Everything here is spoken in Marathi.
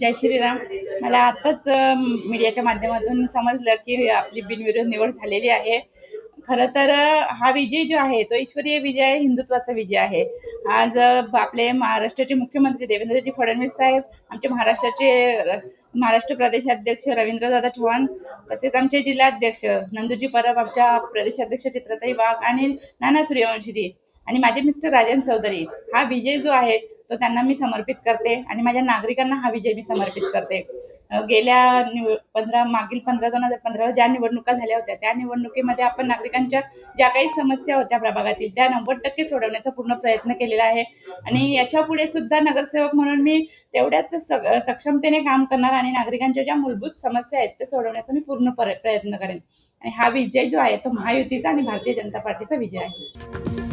जय श्रीराम. मला आत्ताच मीडियाच्या माध्यमातून समजलं की आपली बिनविरोध निवड झालेली आहे. खरं तर हा विजय जो आहे तो ईश्वरीय विजय आहे, हिंदुत्वाचा विजय आहे. आज आपले महाराष्ट्राचे मुख्यमंत्री देवेंद्रजी फडणवीस साहेब, आमचे महाराष्ट्र प्रदेशाध्यक्ष रवींद्रदादा चव्हाण, तसेच आमचे जिल्हाध्यक्ष नंदूजी परब, आमच्या प्रदेशाध्यक्ष चित्रताई वाघ आणि नाना सूर्यवंशीजी आणि माझे मिस्टर राजन चौधरी. हा विजय जो आहे तो त्यांना मी समर्पित करते आणि माझ्या नागरिकांना हा विजय मी समर्पित करते. गेल्या 2015 ज्या निवडणुका झाल्या होत्या त्या निवडणुकीमध्ये आपण नागरिकांच्या ज्या काही समस्या होत्या प्रभागातील त्या 90% सोडवण्याचा पूर्ण प्रयत्न केलेला आहे आणि याच्यापुढे सुद्धा नगरसेवक म्हणून मी तेवढ्याच सक्षमतेने काम करणार आणि नागरिकांच्या ज्या मूलभूत समस्या आहेत ते सोडवण्याचा मी पूर्ण प्रयत्न करेन. आणि हा विजय जो आहे तो महायुतीचा आणि भारतीय जनता पार्टीचा विजय आहे.